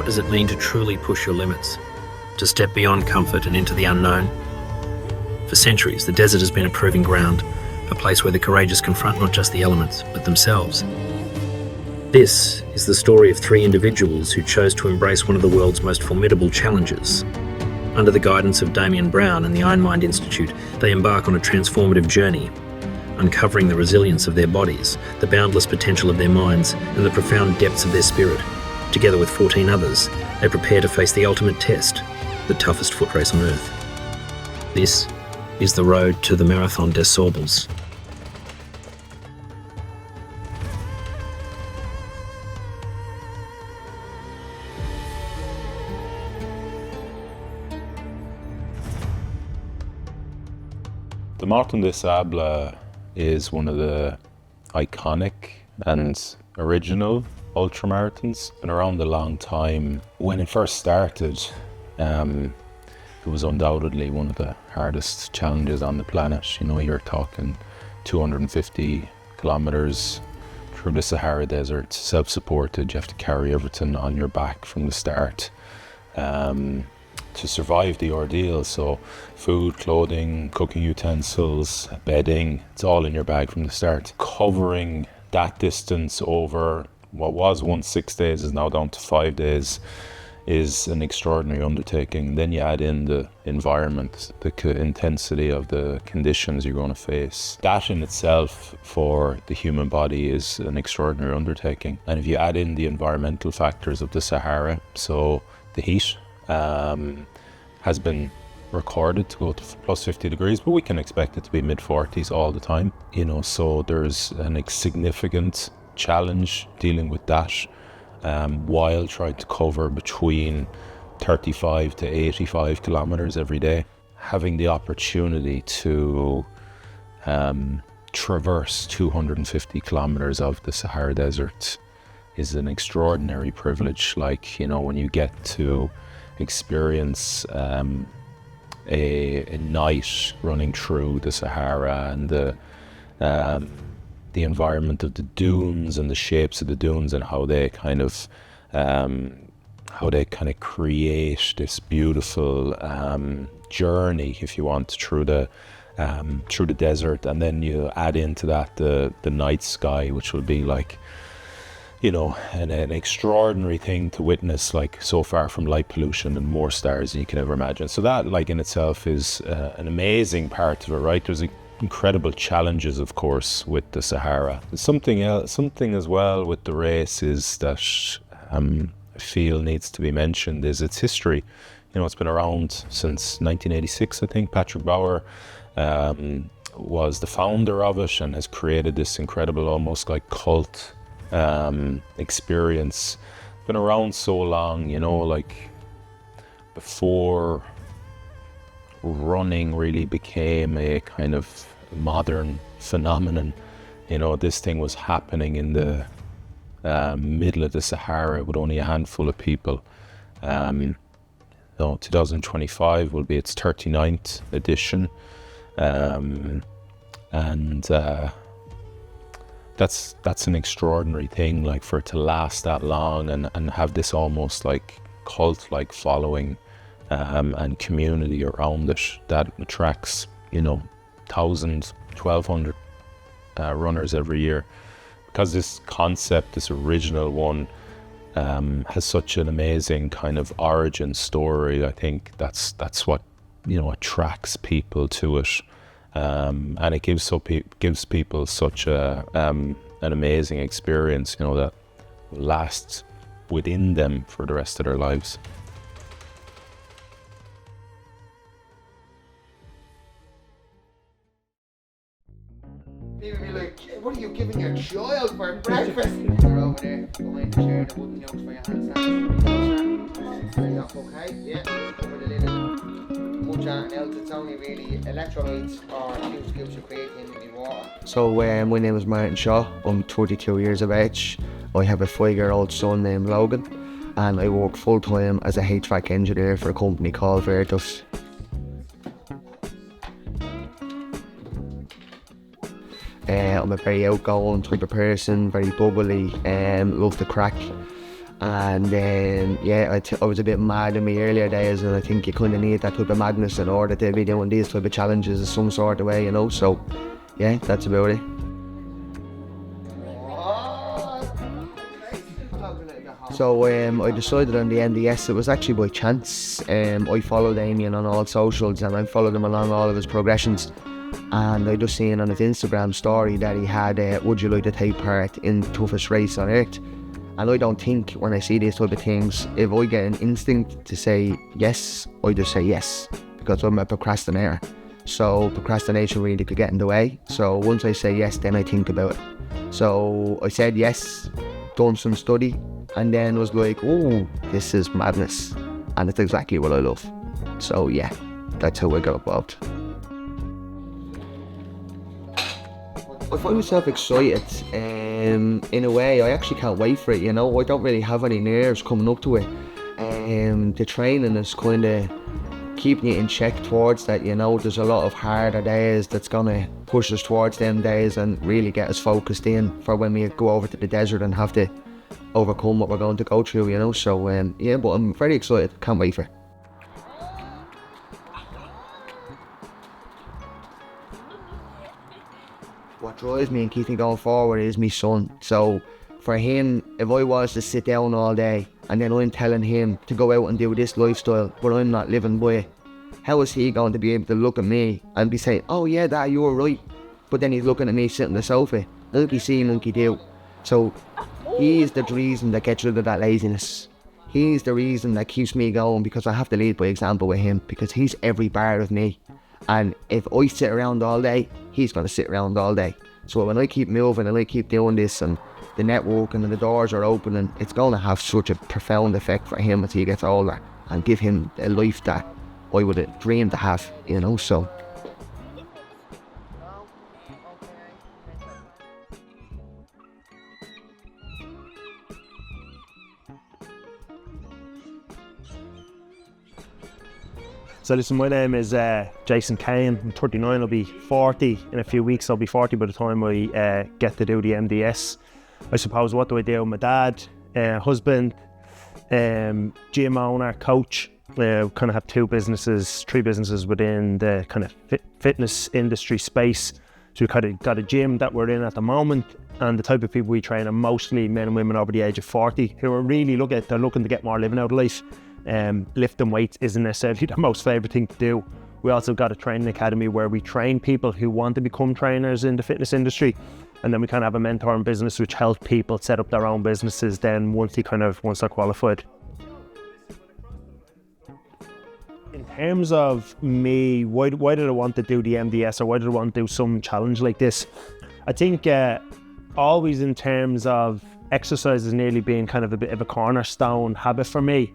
What does it mean to truly push your limits? To step beyond comfort and into the unknown? For centuries, the desert has been a proving ground, a place where the courageous confront not just the elements, but themselves. This is the story of three individuals who chose to embrace one of the world's most formidable challenges. Under the guidance of Damien and the Ironmind Institute, they embark on a transformative journey, uncovering the resilience of their bodies, the boundless potential of their minds, and the profound depths of their spirit. Together with 14 others, they prepare to face the ultimate test, the toughest foot race on Earth. This is the road to the Marathon des Sables. The Marathon des Sables is one of the iconic and original ultramarathons. Been around a long time. When it first started, it was undoubtedly one of the hardest challenges on the planet. You know, you're talking 250 kilometers through the Sahara Desert, self-supported. You have to carry everything on your back from the start to survive the ordeal. So food, clothing, cooking utensils, bedding, it's all in your bag from the start. Covering that distance over what was once 6 days is now down to 5 days is an extraordinary undertaking. Then you add in the environment, the intensity of the conditions you're going to face. That in itself for the human body is an extraordinary undertaking. And if you add in the environmental factors of the Sahara, so the heat has been recorded to go to plus 50 degrees, but we can expect it to be mid-40s all the time. You know, so there's a significant challenge dealing with that while trying to cover between 35 to 85 kilometers every day. Having the opportunity to traverse 250 kilometers of the Sahara Desert is an extraordinary privilege. Like, you know, when you get to experience a night running through the Sahara and the environment of the dunes and the shapes of the dunes and how they kind of create this beautiful journey, if you want, through the desert. And then you add into that the night sky, which will be like, you know, an extraordinary thing to witness, like so far from light pollution and more stars than you can ever imagine. So that, like, in itself is an amazing part of it, right? There's incredible challenges, of course, with the Sahara. Something as well with the race is that I feel needs to be mentioned is its history. You know, it's been around since 1986, I think. Patrick Bauer was the founder of it and has created this incredible, almost like cult experience. Been around so long, you know, like before running really became a kind of modern phenomenon. You know, this thing was happening in the middle of the Sahara with only a handful of people. 2025 will be its 39th edition, and that's an extraordinary thing, like, for it to last that long and have this almost like cult-like following and community around it that attracts, you know, 1,000, 1,200 runners every year. Because this concept, this original one, has such an amazing kind of origin story. I think that's what, you know, attracts people to it. And it gives people such an amazing experience, you know, that will last within them for the rest of their lives. People be like, what are you giving your child for breakfast? They're over there behind the chair, the wooden yokes for your handstands. Okay, yeah, over the little mucha and else. It's only really electrolytes or few scoops of creatine in the water. So my name is Martin Shaw. I'm 32 years of age. I have a 5-year-old son named Logan, and I work full time as a HVAC engineer for a company called Virtus. I'm a very outgoing type of person, very bubbly, love to crack, And then, yeah, I was a bit mad in my earlier days, and I think you kind of need that type of madness in order to be doing these type of challenges in some sort of way, you know. So, yeah, that's about it. So I decided on the MDS. It was actually by chance. I follow Damien on all socials, and I followed him along all of his progressions. And I just seen on his Instagram story that he had would you like to take part in the toughest race on earth? And I don't think when I see these type of things, if I get an instinct to say yes, I just say yes, because I'm a procrastinator. So procrastination really could get in the way. So once I say yes, then I think about it. So I said yes, done some study, and then was like, oh, this is madness. And it's exactly what I love. So yeah, that's how I got involved. I find myself excited. In a way, I actually can't wait for it, you know. I don't really have any nerves coming up to it. The training is kind of keeping you in check towards that, you know. There's a lot of harder days that's going to push us towards them days and really get us focused in for when we go over to the desert and have to overcome what we're going to go through, you know. So yeah, but I'm very excited, can't wait for it. What drives me and keeps me going forward is my son. So for him, if I was to sit down all day and then I'm telling him to go out and do this lifestyle but I'm not living by it, how is he going to be able to look at me and be saying, oh yeah, Dad, you were right, but then he's looking at me sitting on the sofa, monkey see, monkey do. So he is the reason that gets rid of that laziness. He's the reason that keeps me going, because I have to lead by example with him, because he's every part of me. And if I sit around all day, he's going to sit around all day. So when I keep moving and I keep doing this and the networking and the doors are opening, it's going to have such a profound effect for him as he gets older and give him a life that I would have dreamed to have, you know, so. So listen, my name is Jason Kane. I'm 39, I'll be 40 in a few weeks. I'll be 40 by the time I get to do the MDS. I suppose, what do I do? My dad, husband, gym owner, coach. Kind of have three businesses within the kind of fitness industry space. So we kind of got a gym that we're in at the moment, and the type of people we train are mostly men and women over the age of 40 who are really looking to get more living out of life. Lifting weights isn't necessarily the most favourite thing to do. We also got a training academy where we train people who want to become trainers in the fitness industry, and then we kind of have a mentoring business which helps people set up their own businesses then once they're qualified. In terms of me, why did I want to do the MDS, or why did I want to do some challenge like this? I think always in terms of exercise has nearly been kind of a bit of a cornerstone habit for me.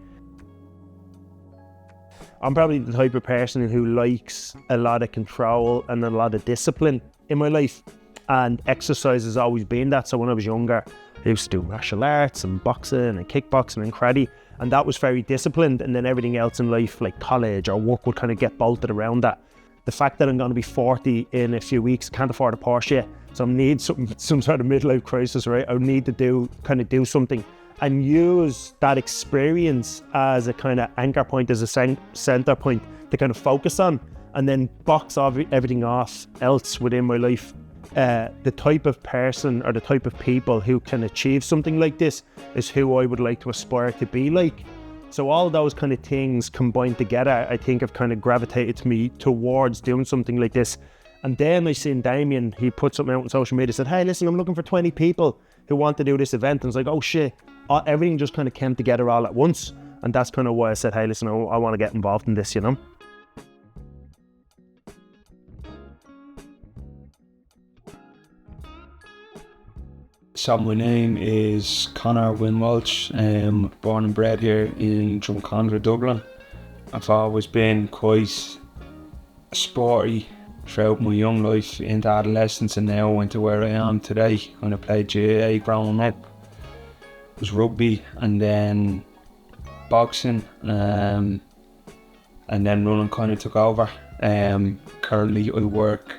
I'm probably the type of person who likes a lot of control and a lot of discipline in my life, and exercise has always been that. So when I was younger, I used to do martial arts and boxing and kickboxing and karate, and that was very disciplined, and then everything else in life like college or work would kind of get bolted around that. The fact that I'm going to be 40 in a few weeks, can't afford a Porsche yet, so I need some sort of midlife crisis, right? I need to do something and use that experience as a kind of anchor point, as a center point to kind of focus on, and then box off everything off else within my life. The type of person or the type of people who can achieve something like this is who I would like to aspire to be like. So all those kind of things combined together, I think, have kind of gravitated me towards doing something like this. And then I seen Damien, he put something out on social media, said, hey, listen, I'm looking for 20 people who want to do this event. And I was like, oh shit, everything just kind of came together all at once. And that's kind of why I said, hey, listen, I want to get involved in this, you know? So my name is Conor Wynne Walsh. I'm born and bred here in Drumcondra, Dublin. I've always been quite sporty throughout my young life into adolescence, and now went to where I am today. When I played GAA growing up, it was rugby and then boxing, and then running kind of took over. Currently I work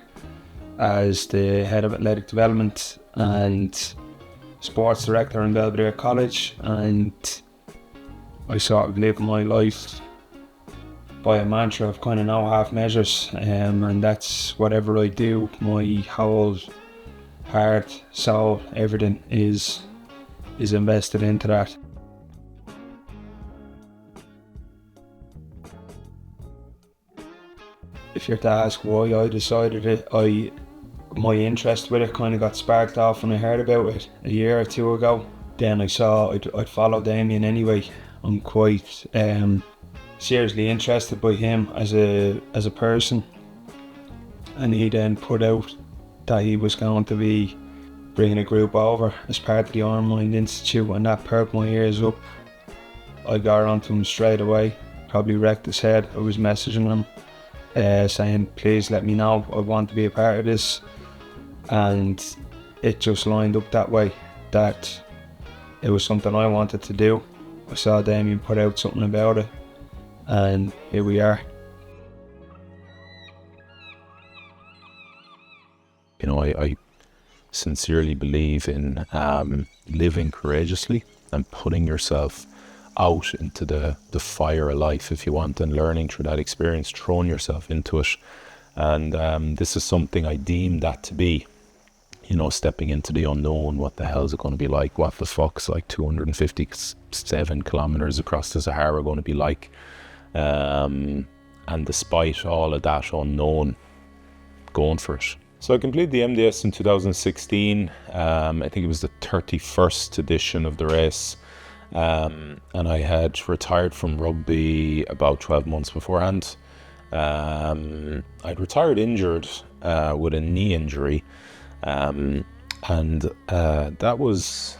as the head of athletic development and sports director in Belvedere College, and I sort of live my life by a mantra of kind of no half measures, and that's whatever I do, my whole heart, soul, everything is invested into that. If you're to ask why I decided it, my interest with it kind of got sparked off when I heard about it a year or two ago. Then I saw I'd follow Damien anyway. I'm quite seriously interested by him as a person, and he then put out that he was going to be bringing a group over as part of the Ironmind Institute, and that perked my ears up. I got onto him straight away, probably wrecked his head. I was messaging him saying, please let me know, I want to be a part of this, and it just lined up that way, that it was something I wanted to do. I saw Damien put out something about it, and here we are. You know, I sincerely believe in living courageously and putting yourself out into the fire of life, if you want, and learning through that experience, throwing yourself into it. And this is something I deem that to be, you know, stepping into the unknown. What the hell is it going to be like? What the fuck's like 257 kilometers across the Sahara going to be like? And despite all of that unknown, going for it. So I completed the MDS in 2016. I think it was the 31st edition of the race. And I had retired from rugby about 12 months beforehand. I'd retired injured with a knee injury. And that was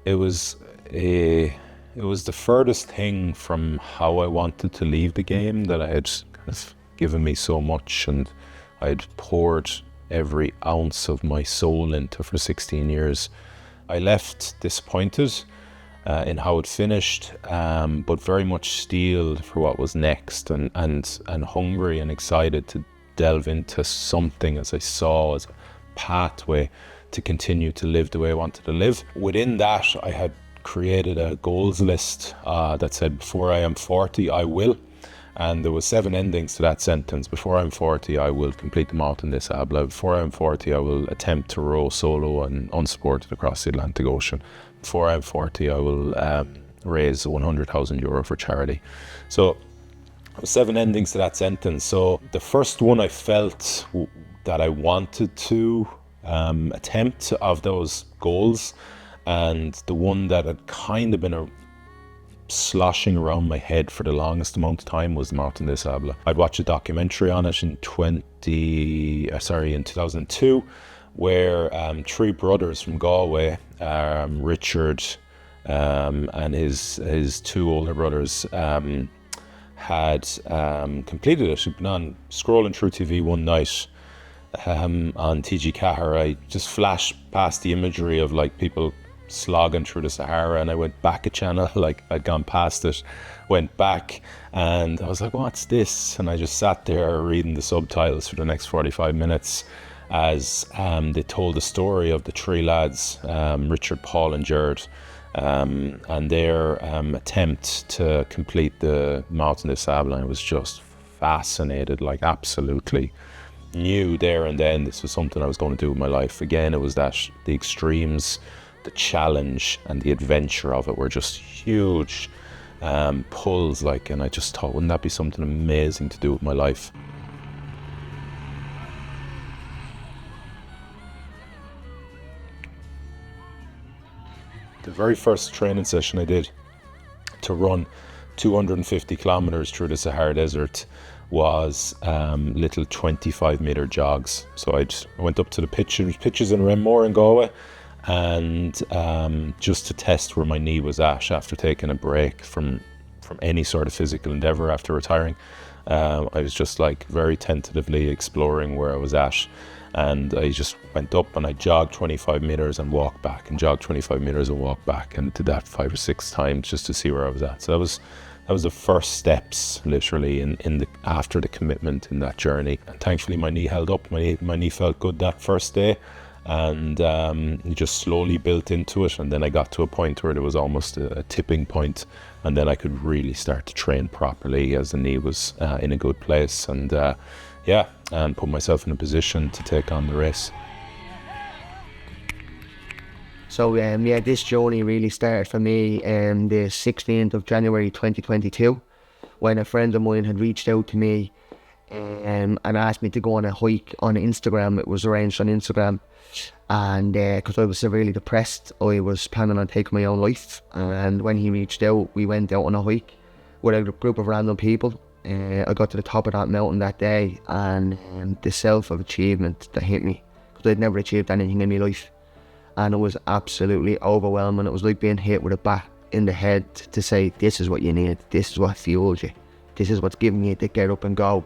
it was the furthest thing from how I wanted to leave the game, that I had kind of given me so much, and I had poured every ounce of my soul into for 16 years. I left disappointed in how it finished, but very much steeled for what was next, and hungry and excited to delve into something as I saw as a pathway to continue to live the way I wanted to live. Within that, I had created a goals list that said, before I am 40, I will. And there was 7 endings to that sentence. Before I'm 40, I will complete the Marathon des Sables. Before I'm 40, I will attempt to row solo and unsupported across the Atlantic Ocean. Before I'm 40, I will raise €100,000 for charity. So 7 endings to that sentence. So the first one I felt that I wanted to attempt of those goals, and the one that had kind of been sloshing around my head for the longest amount of time, was the Marathon des Sables. I'd watched a documentary on it in 2002, where 3 brothers from Galway, Richard and his 2 older brothers, had completed it. I'd been on scrolling through TV one night on TG Cahir. I just flashed past the imagery of like people slogging through the Sahara, and I went back a channel, like I'd gone past it, went back, and I was like, what's this? And I just sat there reading the subtitles for the next 45 minutes as they told the story of the 3 lads, Richard, Paul and Jared, and their attempt to complete the Marathon des Sables. And I was just fascinated, like absolutely knew there and then this was something I was going to do with my life. Again, it was that the extremes, the challenge and the adventure of it were just huge pulls, like, and I just thought, wouldn't that be something amazing to do with my life? The very first training session I did to run 250 kilometers through the Sahara Desert was little 25-meter jogs. So I went up to the pitches in Renmore in Galway, and just to test where my knee was at after taking a break from any sort of physical endeavour after retiring. I was just like very tentatively exploring where I was at, and I just went up and I jogged 25 metres and walked back, and jogged 25 metres and walked back, and did that 5 or 6 times just to see where I was at. So that was the first steps, literally, after the commitment in that journey. And thankfully my knee held up. My knee felt good that first day. And you just slowly built into it, and then I got to a point where there was almost a tipping point, and then I could really start to train properly as the knee was in a good place, and and put myself in a position to take on the race. So this journey really started for me the 16th of January 2022, when a friend of mine had reached out to me and asked me to go on a hike on Instagram. It was arranged on Instagram, and because I was severely depressed, I was planning on taking my own life. And when he reached out, we went out on a hike with a group of random people. I got to the top of that mountain that day, and the self of achievement that hit me, because I'd never achieved anything in my life, and it was absolutely overwhelming. It was like being hit with a bat in the head to say, this is what you need, this is what fuels you, this is what's giving you to get up and go.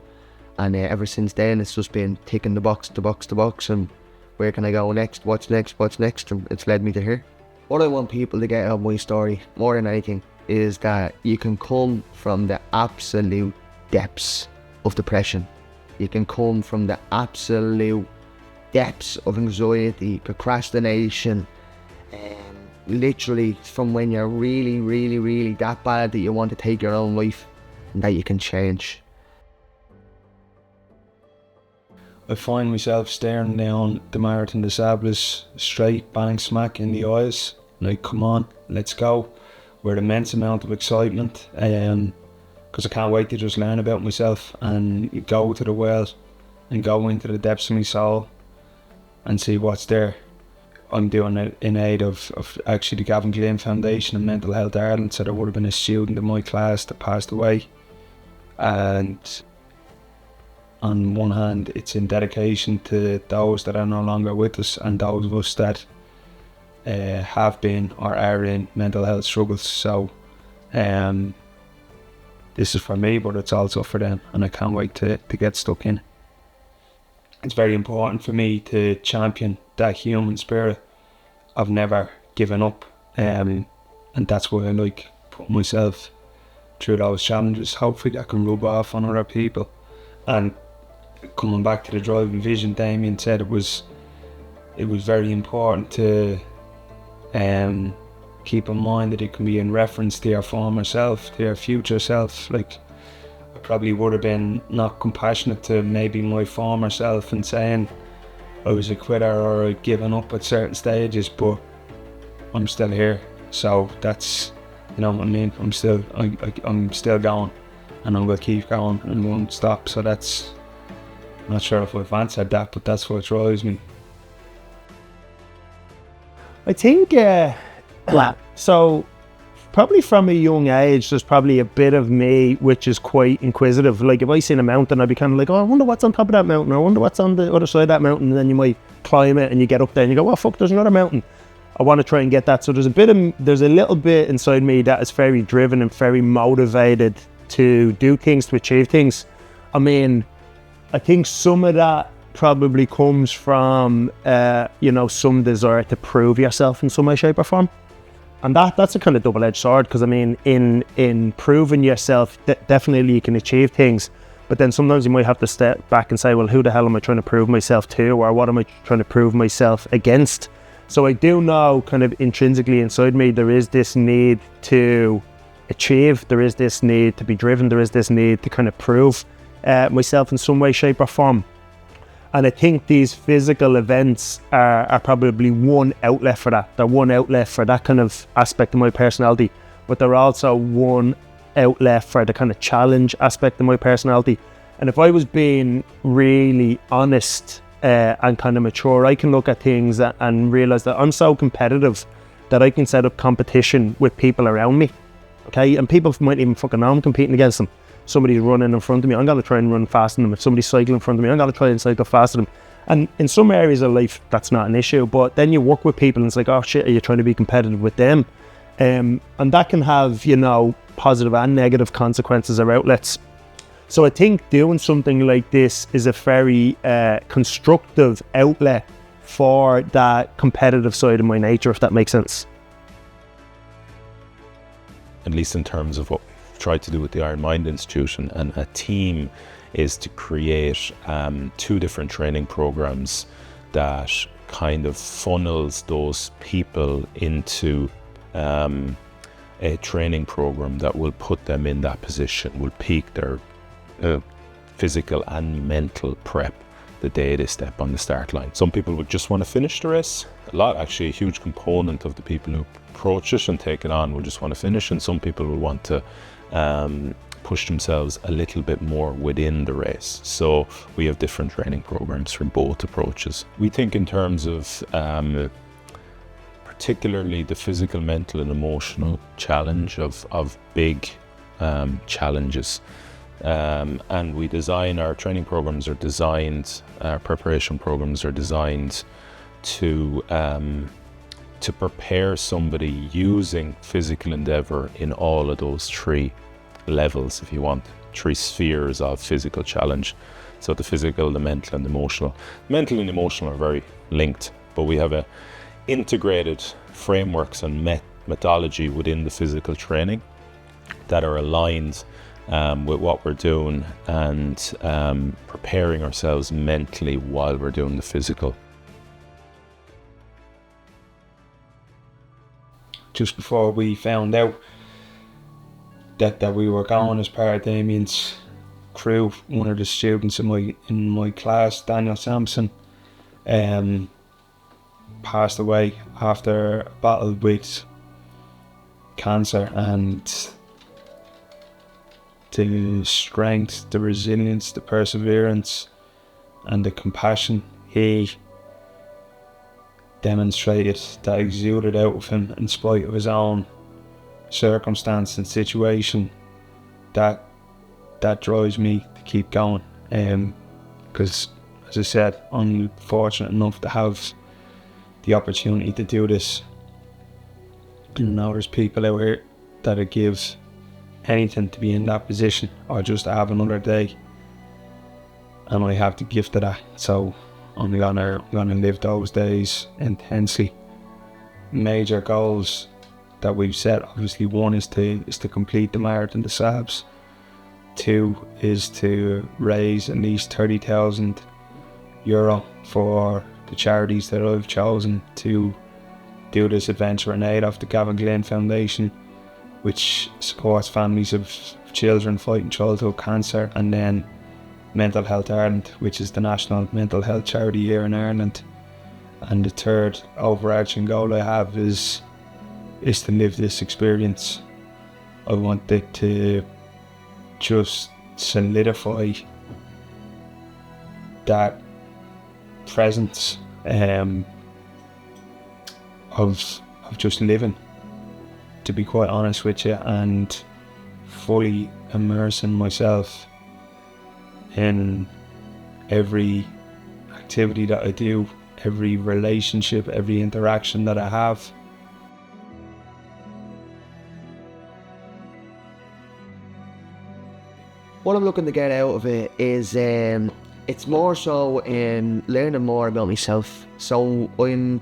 And ever since then, it's just been ticking the box, and where can I go next, what's next, and it's led me to here. What I want people to get out of my story, more than anything, is that you can come from the absolute depths of depression. You can come from the absolute depths of anxiety, procrastination, literally from when you're really, really, really that bad that you want to take your own life, and that you can change. I find myself staring down the Marathon des Sables straight bang smack in the eyes, like, come on, let's go, with immense amount of excitement, because I can't wait to just learn about myself and go to the well and go into the depths of my soul and see what's there. I'm doing it in aid of actually the Gavin Glynn Foundation and Mental Health Ireland. So there would have been a student in my class that passed away, and on one hand it's in dedication to those that are no longer with us and those of us that have been or are in mental health struggles. So this is for me, but it's also for them, and I can't wait to get stuck in. It's very important for me to champion that human spirit of never giving up, and that's why I like putting myself through those challenges. Hopefully that can rub off on other people. And coming back to the driving vision, Damien said it was very important to keep in mind that it can be in reference to your former self, to your future self. Like, I probably would have been not compassionate to maybe my former self and saying I was a quitter or I'd given up at certain stages, but I'm still here. So that's, you know what I mean, I'm still going, and I'm going to keep going and won't stop. So that's, I'm not sure if I've answered that, but that's what drives me. I think, so probably from a young age, there's probably a bit of me which is quite inquisitive. Like, if I seen a mountain, I'd be kind of like, oh, I wonder what's on top of that mountain, or I wonder what's on the other side of that mountain. And then you might climb it and you get up there and you go, oh fuck, there's another mountain. I want to try and get that. So there's a little bit inside me that is very driven and very motivated to do things, to achieve things. I mean, I think some of that probably comes from, some desire to prove yourself in some way, shape or form. And that's a kind of double-edged sword, because I mean, in proving yourself, definitely you can achieve things, but then sometimes you might have to step back and say, well, who the hell am I trying to prove myself to, or what am I trying to prove myself against? So I do know kind of intrinsically inside me, there is this need to achieve, there is this need to be driven, there is this need to kind of prove myself in some way, shape or form. And I think these physical events are probably one outlet for that. They're one outlet for that kind of aspect of my personality, but they're also one outlet for the kind of challenge aspect of my personality. And if I was being really honest and kind of mature, I can look at things and realize that I'm so competitive that I can set up competition with people around me. Okay, and people might even fucking know I'm competing against them. Somebody's running in front of me, I'm going to try and run faster than them. If somebody's cycling in front of me, I'm going to try and cycle faster than them. And in some areas of life, that's not an issue. But then you work with people and it's like, oh shit, are you trying to be competitive with them? And that can have, positive and negative consequences or outlets. So I think doing something like this is a very constructive outlet for that competitive side of my nature, if that makes sense. At least in terms of what tried to do with the Ironmind Institution and a team, is to create 2 different training programs that kind of funnels those people into a training program that will put them in that position, will peak their physical and mental prep the day they step on the start line. Some people would just want to finish the race. A huge component of the people who approach it and take it on will just want to finish, and some people will want to push themselves a little bit more within the race. So we have different training programs for both approaches. We think in terms of particularly the physical, mental and emotional challenge of big challenges. And we design our training programs our preparation programs are designed to prepare somebody using physical endeavor in all of those three levels, if you want, three spheres of physical challenge. So the physical, the mental and the emotional. Mental and emotional are very linked, but we have integrated frameworks and methodology within the physical training that are aligned with what we're doing and preparing ourselves mentally while we're doing the physical. Just before we found out that we were going as part of Damien's crew, one of the students in my class, Daniel Sampson, passed away after a battle with cancer, and the strength, the resilience, the perseverance and the compassion he demonstrated, that exuded out of him in spite of his own circumstance and situation, that drives me to keep going, because as I said, I'm fortunate enough to have the opportunity to do this. And now there's people out here that it gives anything to be in that position or just to have another day, and I have the gift of that, so I'm gonna live those days intensely. Major goals that we've set, obviously, one is to complete the marathon, the Sables. 2 is to raise at least €30,000 for the charities that I've chosen to do this adventure in aid of, the Gavin Glenn Foundation, which supports families of children fighting childhood cancer, and then Mental Health Ireland, which is the national mental health charity here in Ireland. And the third overarching goal I have is to live this experience. I want it to just solidify that presence of just living, to be quite honest with you, and fully immersing myself in every activity that I do, every relationship, every interaction that I have. What I'm looking to get out of it is it's more so in learning more about myself. So I'm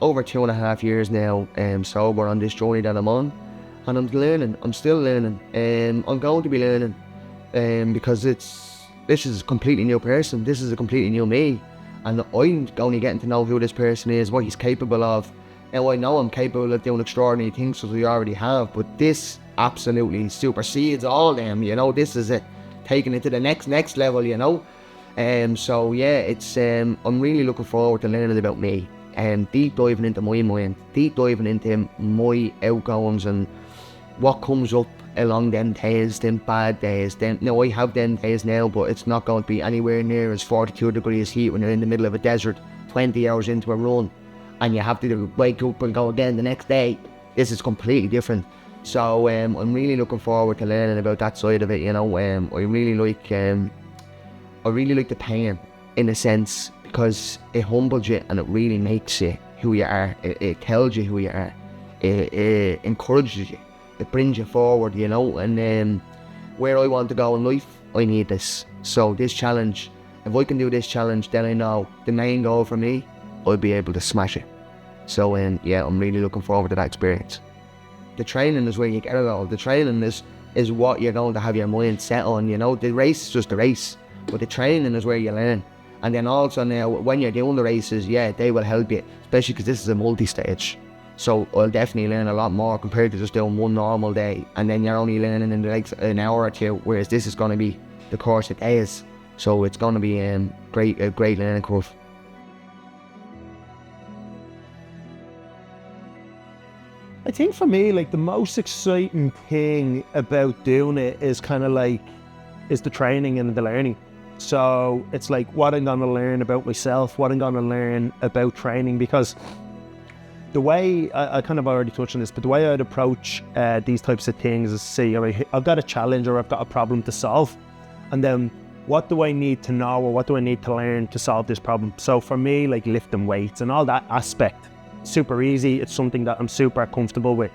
over 2.5 years now sober on this journey that I'm on, and I'm learning. I'm still learning. I'm going to be learning because this is a completely new person. This is a completely new me, and I'm only getting to know who this person is, what he's capable of. Now I know I'm capable of doing extraordinary things, as we already have, but this absolutely supersedes all them. You know, this is it, taking it to the next level. You know. So yeah, it's I'm really looking forward to learning about me and deep diving into my mind, deep diving into my outgoings and what comes up along them days, them bad days. Now I have them days now, but it's not going to be anywhere near as 42 degrees heat when you're in the middle of a desert 20 hours into a run and you have to wake up and go again the next day. This is completely different. So I'm really looking forward to learning about that side of it. You know, I really like the pain, in a sense, because it humbles you and it really makes you who you are. It tells you who you are. It encourages you. It brings you forward, you know. And where I want to go in life, I need this. So this challenge, if I can do this challenge, then I know the main goal for me, I'll be able to smash it. So yeah, I'm really looking forward to that experience. The training is where you get it all. The training is what you're going to have your mind set on, you know. The race is just a race. But the training is where you learn, And then also now, when you're doing the races, yeah, they will help you, especially because this is a multi-stage. So I'll definitely learn a lot more compared to just doing one normal day. And then you're only learning in like an hour or two, whereas this is going to be the course of days. So it's going to be a great learning curve. I think for me, like the most exciting thing about doing it is kind of like, is the training and the learning. So it's like what I'm going to learn about myself, what I'm going to learn about training, because the way, I kind of already touched on this, but the way I'd approach these types of things is, say, I've got a challenge or I've got a problem to solve, and then what do I need to know or what do I need to learn to solve this problem? So for me, like lifting weights and all that aspect, super easy. It's something that I'm super comfortable with.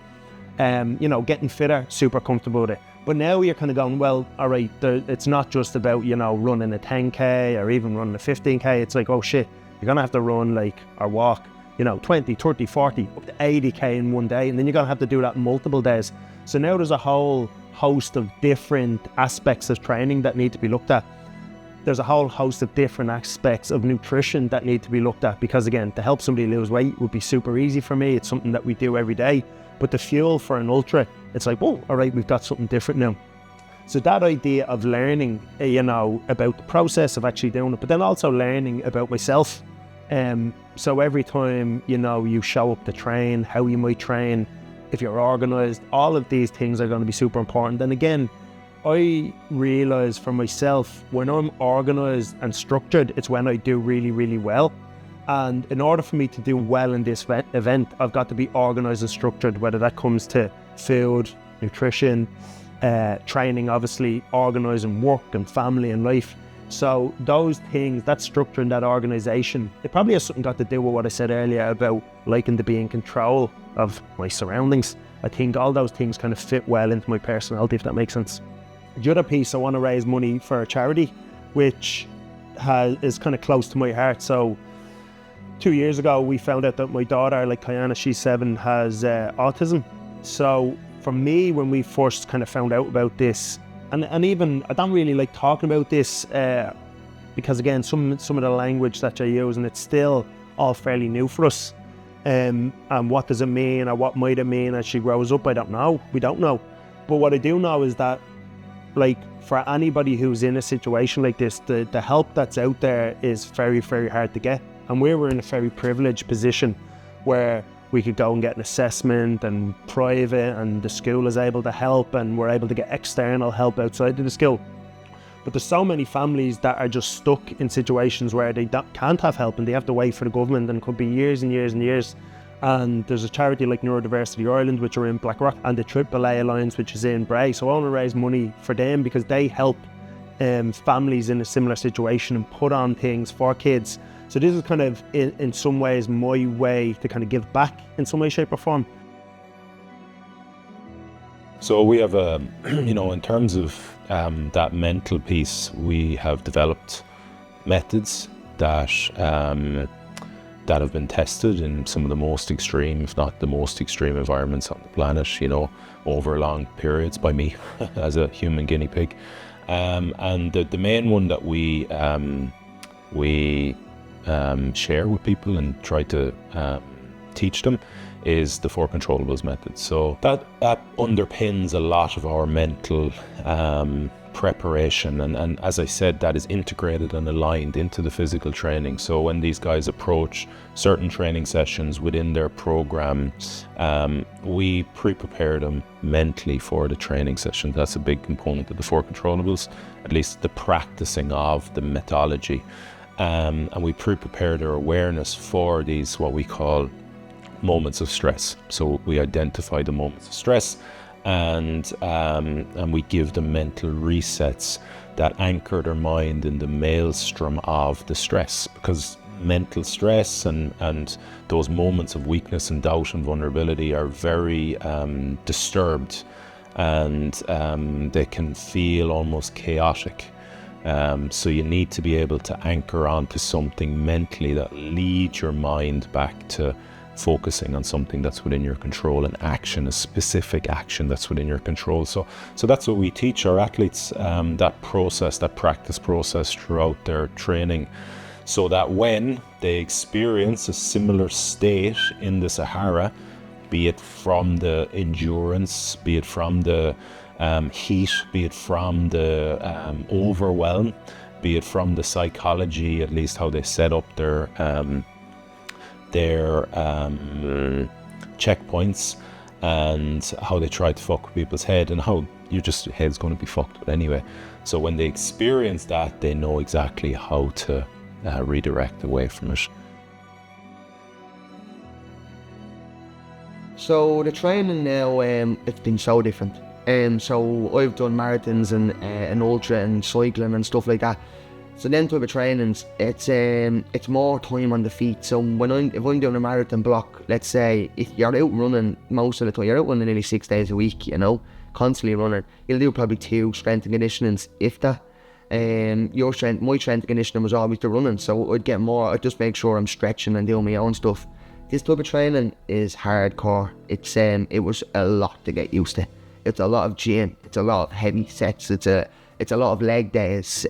Getting fitter, super comfortable with it. But now you're kind of going, well, all right, it's not just about, running a 10K or even running a 15K. It's like, oh shit, you're going to have to run like, or walk, 20, 30, 40, up to 80K in one day. And then you're going to have to do that multiple days. So now there's a whole host of different aspects of training that need to be looked at. There's a whole host of different aspects of nutrition that need to be looked at, because again, to help somebody lose weight would be super easy for me. It's something that we do every day. But the fuel for an ultra, it's like, whoa, all right, we've got something different now. So that idea of learning, about the process of actually doing it, but then also learning about myself. So every time, you show up to train, how you might train, if you're organised, all of these things are going to be super important. And again, I realise for myself, when I'm organised and structured, it's when I do really, really well. And in order for me to do well in this event, I've got to be organised and structured, whether that comes to food, nutrition, training, obviously, organising work and family and life. So those things, that structure and that organisation, it probably has something got to do with what I said earlier about liking to be in control of my surroundings. I think all those things kind of fit well into my personality, if that makes sense. The other piece, I want to raise money for a charity, which is kind of close to my heart. So 2 years ago, we found out that my daughter, like Kayana, she's 7, has autism. So for me, when we first kind of found out about this, and even, I don't really like talking about this because again, some of the language that I use, and it's still all fairly new for us. And what does it mean, or what might it mean as she grows up? I don't know. We don't know. But what I do know is that, like, for anybody who's in a situation like this, the help that's out there is very, very hard to get. And we were in a very privileged position where we could go and get an assessment and private, and the school is able to help, and we're able to get external help outside of the school. But there's so many families that are just stuck in situations where they can't have help, and they have to wait for the government, and it could be years and years and years. And there's a charity like Neurodiversity Ireland, which are in Blackrock, and the AAA Alliance, which is in Bray. So I want to raise money for them because they help families in a similar situation and put on things for kids. So this is kind of, in some ways, my way to kind of give back in some way, shape or form. So we have, in terms of that mental piece, we have developed methods that have been tested in some of the most extreme, if not the most extreme environments on the planet, over long periods by me as a human guinea pig. And the main one that we share with people and try to teach them is the 4 controllables method. So that underpins a lot of our mental preparation, and as I said, that is integrated and aligned into the physical training. So when these guys approach certain training sessions within their program, we pre-prepare them mentally for the training session. That's a big component of the 4 controllables, at least the practicing of the methodology. And we pre-prepare their awareness for these, what we call moments of stress. So we identify the moments of stress, and we give them mental resets that anchor their mind in the maelstrom of the stress, because mental stress and those moments of weakness and doubt and vulnerability are very disturbed, and they can feel almost chaotic. So you need to be able to anchor onto something mentally that leads your mind back to focusing on something that's within your control, and action, a specific action that's within your control. So that's what we teach our athletes, that process, that practice process throughout their training. so that when they experience a similar state in the Sahara, be it from the endurance, be it from the heat, be it from the overwhelm, be it from the psychology, at least how they set up their checkpoints, and how they try to fuck with people's head, and how your head's going to be fucked with anyway. So when they experience that, they know exactly how to redirect away from it. So the training now, it's been so different. So I've done marathons and ultra and cycling and stuff like that. So then type of trainings, it's more time on the feet. So if I'm doing a marathon block, let's say if you're out running most of the time, you're out running nearly 6 days a week, you know, constantly running. You'll do probably 2 strength and conditionings, if that. My strength and conditioning was always the running, so I'd just make sure I'm stretching and doing my own stuff. This type of training is hardcore. It was a lot to get used to. It's a lot of gym. It's a lot of heavy sets. It's a lot of leg days.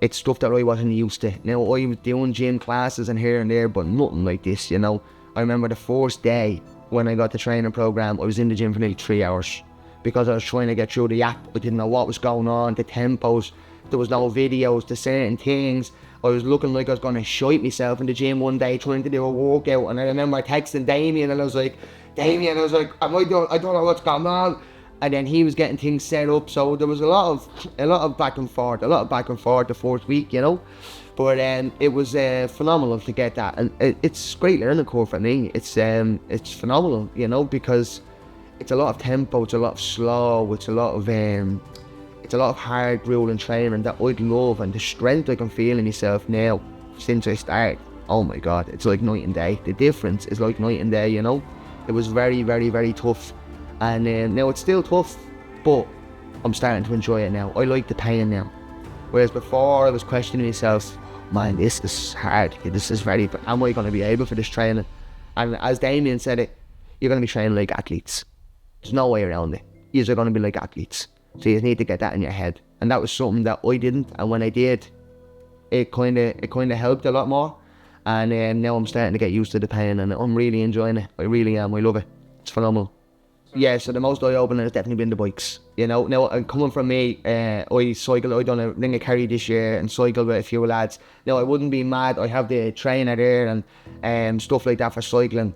It's stuff that I wasn't used to. Now, I was doing gym classes and here and there, but nothing like this, you know. I remember the first day when I got the training program, I was in the gym for nearly 3 hours because I was trying to get through the app. I didn't know what was going on, the tempos. There was no videos to certain things. I was looking like I was going to shite myself in the gym one day trying to do a workout, and I remember texting Damien, and I was like, I don't know what's going on. And then he was getting things set up, so there was a lot of back and forth the fourth week, you know. But it was phenomenal to get that, and it's great learning curve for me. It's phenomenal, you know, because it's a lot of tempo, it's a lot of slow, it's a lot of hard ruling training that I'd love, and the strength I can feel in myself now since I started. Oh my God, it's like night and day. The difference is like night and day, you know. It was very, very, very tough. And now it's still tough, but I'm starting to enjoy it now. I like the pain now. Whereas before I was questioning myself, man, this is hard. This is very, but am I going to be able for this training? And as Damien said it, you're going to be training like athletes. There's no way around it. You're going to be like athletes. So you need to get that in your head. And that was something that I didn't. And when I did, it kind of helped a lot more. And now I'm starting to get used to the pain, and I'm really enjoying it. I really am. I love it. It's phenomenal. Yeah, so the most eye-opening has definitely been the bikes. You know, now coming from me, I cycled, I done a ring of Kerry this year and cycled with a few lads. Now I wouldn't be mad, I have the trainer there and stuff like that for cycling.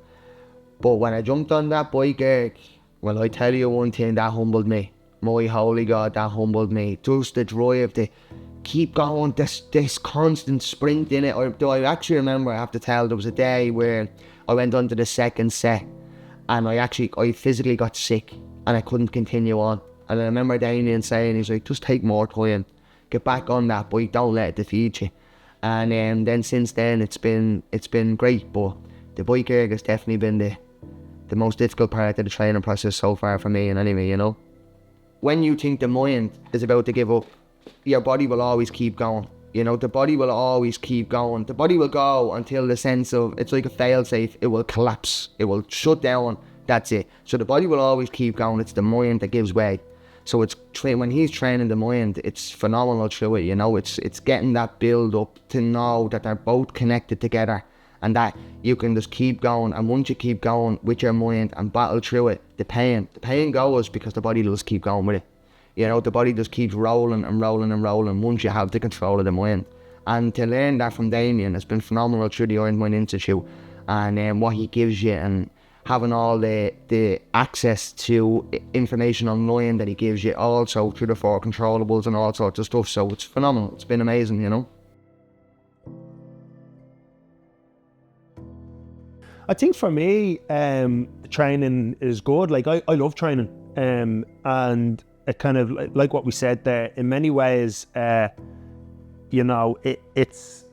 But when I jumped on that bike, well, I tell you one thing, that humbled me. My holy God, that humbled me. Just the drive, to keep going, this constant sprint in it. I actually remember, I have to tell, there was a day where I went on to the second set, and I physically got sick and I couldn't continue on. And I remember Damien saying, he's like, just take more time, get back on that bike, don't let it defeat you. And then since then it's been great, but the bike erg has definitely been the most difficult part of the training process so far for me, and anyway, you know. When you think the mind is about to give up, your body will always keep going. You know, the body will always keep going. The body will go until the sense of, it's like a fail-safe, it will collapse, it will shut down, that's it. So the body will always keep going, it's the mind that gives way. So it's when he's training the mind, it's phenomenal through it, you know, it's getting that build up to know that they're both connected together, and that you can just keep going, and once you keep going with your mind and battle through it, the pain goes because the body will just keep going with it. You know, the body just keeps rolling and rolling and rolling once you have the control of the mind. And to learn that from Damien has been phenomenal through the Ironmind Institute, and what he gives you, and having all the access to information online that he gives you, also through the 4 controllables and all sorts of stuff. So it's phenomenal. It's been amazing, you know. I think for me, training is good. Like I love training, and it kind of like what we said there. In many ways, you know, it's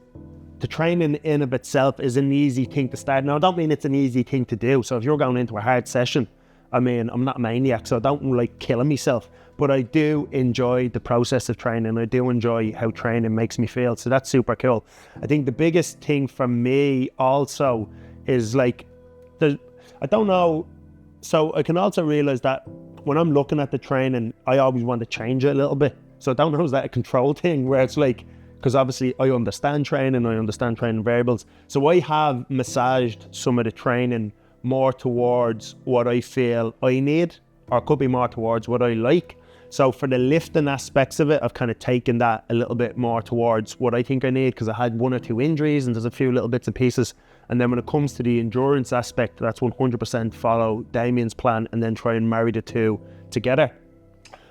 the training in of itself is an easy thing to start. Now, I don't mean it's an easy thing to do. So if you're going into a hard session, I mean, I'm not a maniac, so I don't like killing myself. But I do enjoy the process of training. I do enjoy how training makes me feel. So that's super cool. I think the biggest thing for me also is like, I don't know. So I can also realize that when I'm looking at the training, I always want to change it a little bit. So I don't know, is that a control thing where it's like, because obviously I understand training variables. So I have massaged some of the training more towards what I feel I need, or it could be more towards what I like. So for the lifting aspects of it, I've kind of taken that a little bit more towards what I think I need, because I had 1 or 2 injuries and there's a few little bits and pieces. And then when it comes to the endurance aspect, that's 100% follow Damien's plan and then try and marry the two together.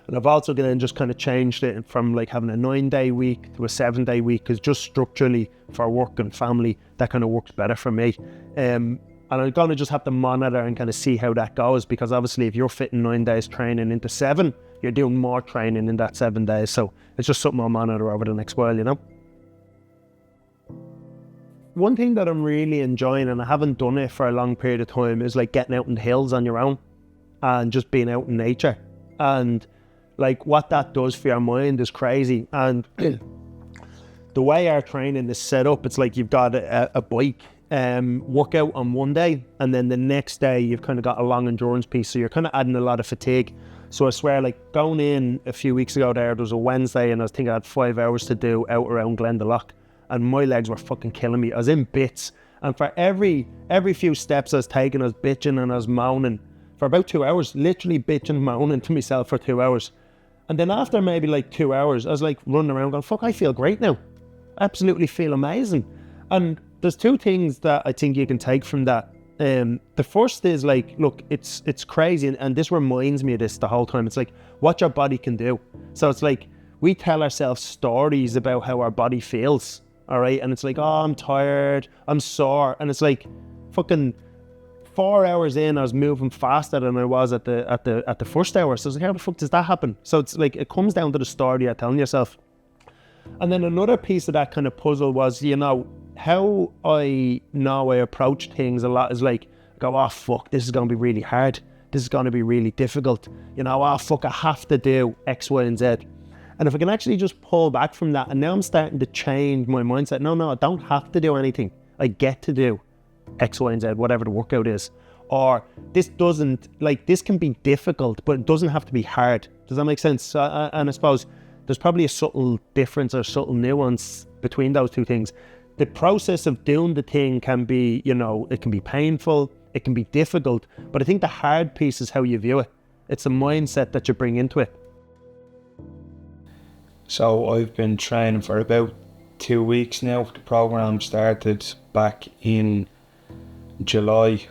And I've also then just kind of changed it from like having a 9-day week to a 7-day week, because just structurally for work and family, that kind of works better for me. And I'm going to just have to monitor and kind of see how that goes, because obviously if you're fitting 9 days training into 7, you're doing more training in that 7 days. So it's just something I'll monitor over the next while, you know. One thing that I'm really enjoying, and I haven't done it for a long period of time, is like getting out in the hills on your own and just being out in nature. And like what that does for your mind is crazy. And the way our training is set up, it's like you've got a bike workout on one day, and then the next day you've kind of got a long endurance piece, so you're kind of adding a lot of fatigue. So I swear, like going in a few weeks ago there was a Wednesday, and I think I had 5 hours to do out around Glendalough, and my legs were fucking killing me. I was in bits, and for every few steps I was taking, I was bitching and I was moaning for about 2 hours, literally bitching and moaning to myself for 2 hours. And then after maybe like 2 hours, I was like running around going, fuck, I feel great now. I absolutely feel amazing. And there's 2 things that I think you can take from that. The first is like, look, it's crazy, and this reminds me of this the whole time. It's like what your body can do. So it's like we tell ourselves stories about how our body feels, all right? And it's like, oh, I'm tired, I'm sore, and it's like fucking 4 hours in, I was moving faster than I was at the first hour. So I was like, how the fuck does that happen? So it's like it comes down to the story you're telling yourself. And then another piece of that kind of puzzle was, you know, how I know I approach things a lot is like, I go, oh fuck, this is going to be really hard. This is going to be really difficult. You know, oh fuck, I have to do X, Y, and Z. And if I can actually just pull back from that, and now I'm starting to change my mindset. No, I don't have to do anything. I get to do X, Y, and Z, whatever the workout is. Or this can be difficult, but it doesn't have to be hard. Does that make sense? So, and I suppose there's probably a subtle difference or subtle nuance between those 2 things. The process of doing the thing can be, you know, it can be painful, it can be difficult, but I think the hard piece is how you view it. It's a mindset that you bring into it. So I've been training for about 2 weeks now. The program started back in July,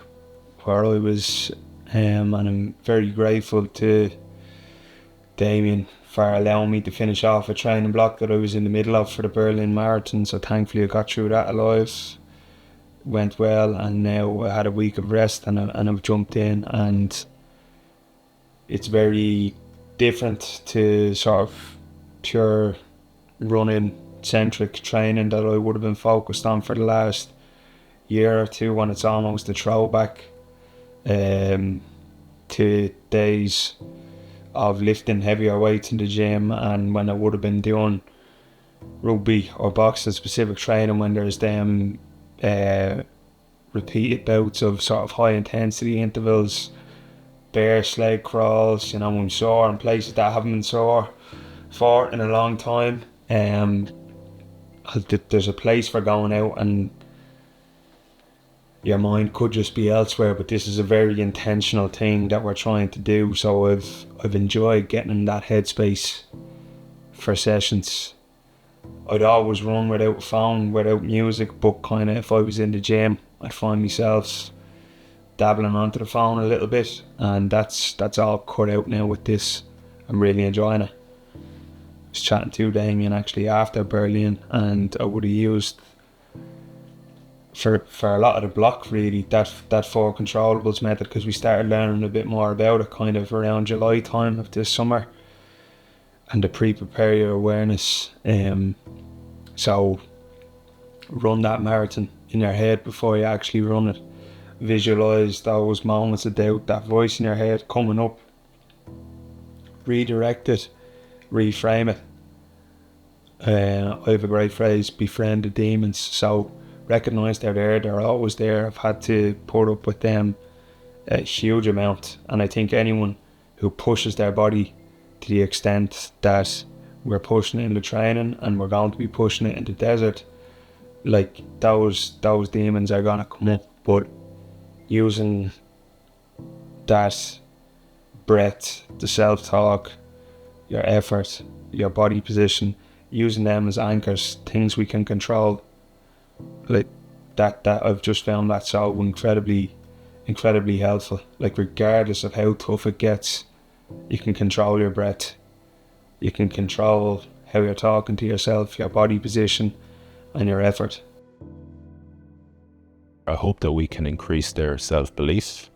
where I was, and I'm very grateful to Damien for allowing me to finish off a training block that I was in the middle of for the Berlin Marathon. So thankfully I got through that alive, went well, and now I had a week of rest, and I've jumped in, and it's very different to sort of pure running centric training that I would have been focused on for the last year or 2, when it's almost a throwback to days of lifting heavier weights in the gym, and when I would have been doing rugby or boxing specific training, when there's them repeated bouts of sort of high intensity intervals, bear sled crawls, you know, I'm sore in places that I haven't been sore for in a long time. There's a place for going out and your mind could just be elsewhere, but this is a very intentional thing that we're trying to do. So I've enjoyed getting in that headspace for sessions. I'd always run without phone, without music, but kind of if I was in the gym, I'd find myself dabbling onto the phone a little bit, and that's all cut out now with this. I'm really enjoying it. I was chatting to Damien actually after Berlin, and I would have used for a lot of the block really that 4 controllables method, because we started learning a bit more about it kind of around July time of this summer, and the prepare your awareness. So run that marathon in your head before you actually run it. Visualize those moments of doubt, that voice in your head coming up, redirect it, reframe it. I have a great phrase, befriend the demons. So recognise they're always there. I've had to put up with them a huge amount, and I think anyone who pushes their body to the extent that we're pushing it in the training and we're going to be pushing it in the desert, like those demons are gonna come up. But using that breath, the self-talk, your effort, your body position, using them as anchors, things we can control, like that I've just found that so incredibly helpful. Like regardless of how tough it gets, you can control your breath, you can control how you're talking to yourself, your body position and your effort. I hope that we can increase their self-belief,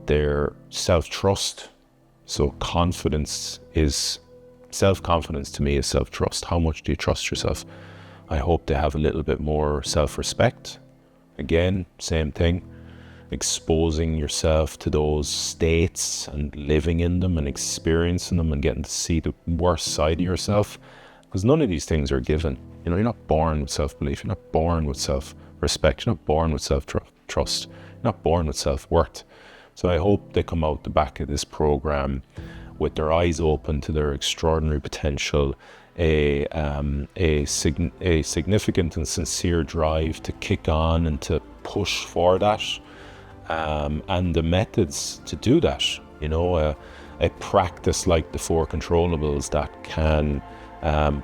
their self-trust. So self-confidence to me is self-trust. How much do you trust yourself? I hope they have a little bit more self-respect. Again, same thing. Exposing yourself to those states and living in them and experiencing them and getting to see the worst side of yourself. Because none of these things are given. You know, you're not born with self-belief. You're not born with self-respect. You're not born with self-trust. You're not born with self-worth. So I hope they come out the back of this program with their eyes open to their extraordinary potential, a significant and sincere drive to kick on and to push for that, and the methods to do that. You know, a practice like the 4 controllables that can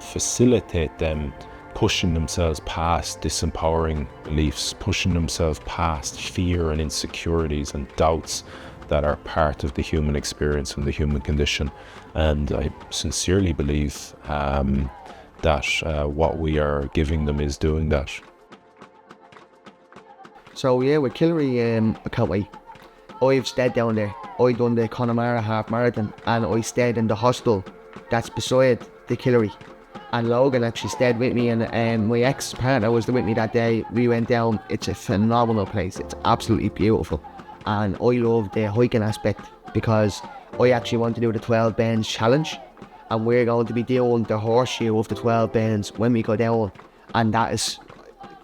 facilitate them pushing themselves past disempowering beliefs, pushing themselves past fear and insecurities and doubts that are part of the human experience and the human condition. And I sincerely believe that what we are giving them is doing that. So yeah, with Killary, I can't wait. I've stayed down there. I done the Connemara half marathon and I stayed in the hostel that's beside the Killary. And Logan actually stayed with me, and my ex-partner was with me that day. We went down. It's a phenomenal place. It's absolutely beautiful. And I love the hiking aspect because I actually want to do the 12 bends challenge. And we're going to be doing the horseshoe of the 12 bends when we go down. And that is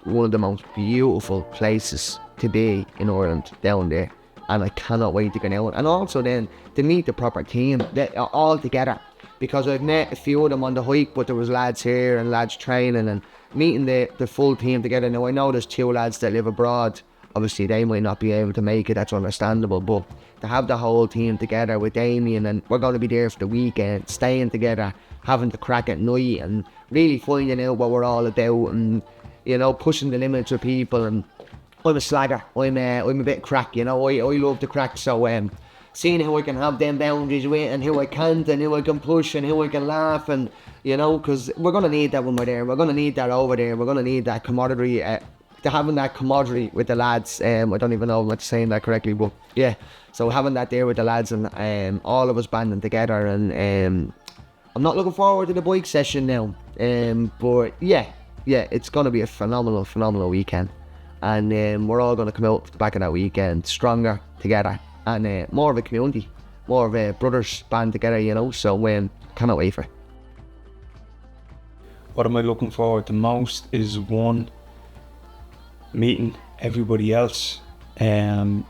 one of the most beautiful places to be in Ireland, down there. And I cannot wait to go down. And also then to meet the proper team, all together. Because I've met a few of them on the hike, but there was lads here and lads training and meeting the full team together. Now I know there's 2 lads that live abroad. Obviously they might not be able to make it, that's understandable. But to have the whole team together with Damien, and we're going to be there for the weekend, staying together, having the crack at night and really finding out what we're all about and, you know, pushing the limits with people. And I'm a slagger, I'm a bit crack, you know, I love the crack. So seeing how I can have them boundaries with and who I can't and who I can push and who I can laugh, and you know, because we're going to need that when we're there. We're going to need that over there. We're going to need that camaraderie, to having that camaraderie with the lads. I don't even know if I'm saying that correctly, but yeah, so having that there with the lads and all of us banding together. And I'm not looking forward to the bike session now, but yeah, it's going to be a phenomenal weekend. And we're all going to come out the back of that weekend stronger together. And more of a community, more of a brothers band together, you know, so cannot wait for it. What am I looking forward to most is one, meeting everybody else. Human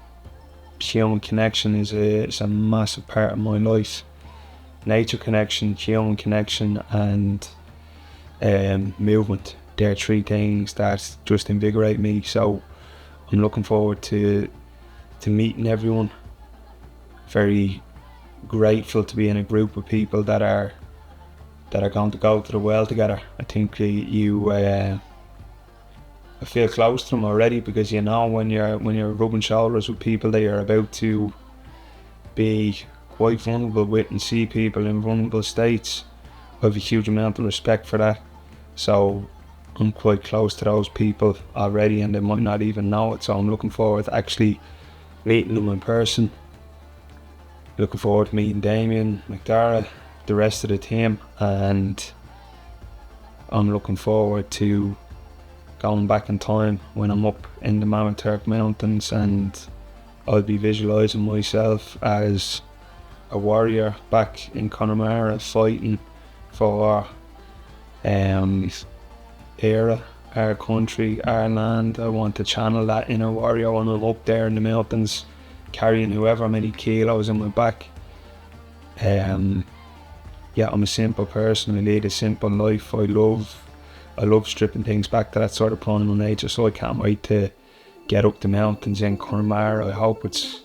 connection is a massive part of my life. Nature connection, human connection and movement. They're 3 things that just invigorate me, so I'm looking forward to meeting everyone. Very grateful to be in a group of people that are going to go to the well together. I think I feel close to them already, because you know when you're rubbing shoulders with people that you're about to be quite vulnerable with and see people in vulnerable states, I have a huge amount of respect for that. So I'm quite close to those people already and they might not even know it, so I'm looking forward to actually meeting them in person. Looking forward to meeting Damien, McDara, the rest of the team, and I'm looking forward to going back in time when I'm up in the Mammoth Turk Mountains, and I'll be visualising myself as a warrior back in Connemara fighting for our country, our land. I want to channel that inner warrior when I'm up there in the mountains, carrying however many kilos on my back. yeah, I'm a simple person. I lead a simple life. I love stripping things back to that sort of primal nature. So I can't wait to get up the mountains in Connemara. I hope it's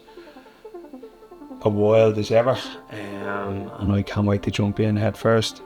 as wild as ever, and I can't wait to jump in head first.